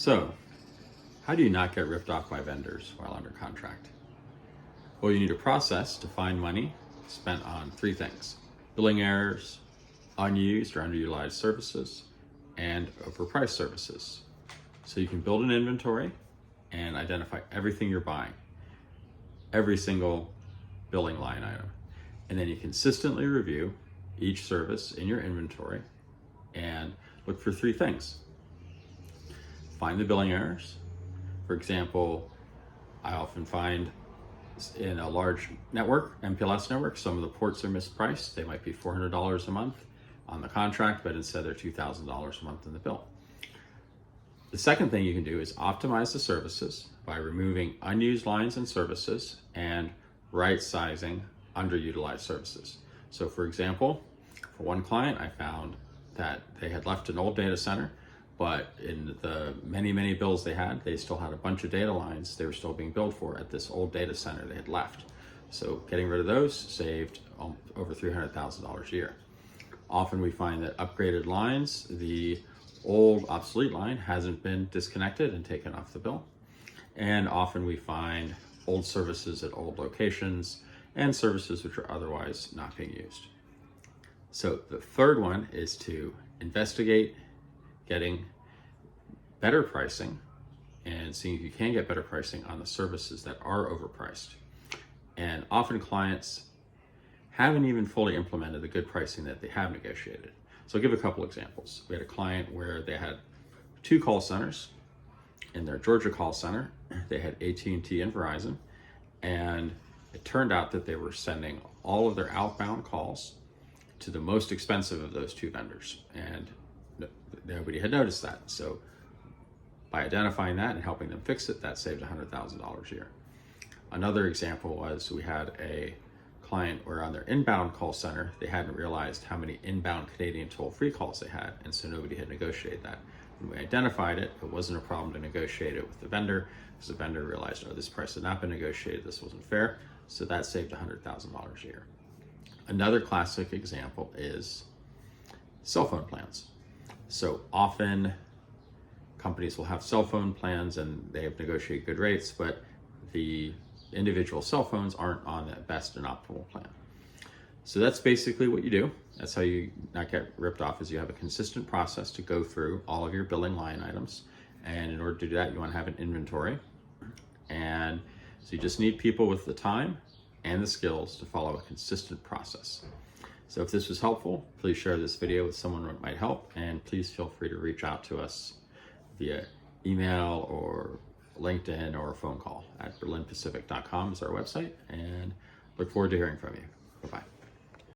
So, how do you not get ripped off by vendors while under contract? Well, you need a process to find money spent on three things: billing errors, unused or underutilized services, and overpriced services. So you can build an inventory and identify everything you're buying, every single billing line item. And then you consistently review each service in your inventory and look for three things. Find the billing errors. For example, I often find in a large network, MPLS network, some of the ports are mispriced. They might be $400 a month on the contract, but instead they're $2,000 a month in the bill. The second thing you can do is optimize the services by removing unused lines and services and right-sizing underutilized services. So for example, for one client, I found that they had left an old data center, but in the many bills they still had a bunch of data lines they were still being billed for at this old data center they had left. So getting rid of those saved over $300,000 a year. Often we find that upgraded lines, the old obsolete line hasn't been disconnected and taken off the bill. And often we find old services at old locations and services which are otherwise not being used. So the third one is to investigate getting better pricing and seeing if you can get better pricing on the services that are overpriced. And often clients haven't even fully implemented the good pricing that they have negotiated. So I'll give a couple examples. We had a client where they had two call centers. In their Georgia call center, they had AT&T and Verizon, and it turned out that they were sending all of their outbound calls to the most expensive of those two vendors, and nobody had noticed that. So by identifying that and helping them fix it, that saved $100,000 a year. Another example was we had a client where on their inbound call center, they hadn't realized how many inbound Canadian toll-free calls they had, and so nobody had negotiated that. When we identified it, it wasn't a problem to negotiate it with the vendor, because the vendor realized, oh, this price had not been negotiated, this wasn't fair, so that saved $100,000 a year. Another classic example is cell phone plans. So often companies will have cell phone plans and they have negotiated good rates, but the individual cell phones aren't on the best and optimal plan. So that's basically what you do. That's how you not get ripped off, is you have a consistent process to go through all of your billing line items. And in order to do that, you want to have an inventory. And so you just need people with the time and the skills to follow a consistent process. So if this was helpful, please share this video with someone who might help, and please feel free to reach out to us via email or LinkedIn or a phone call at berlinpacific.com is our website, and look forward to hearing from you.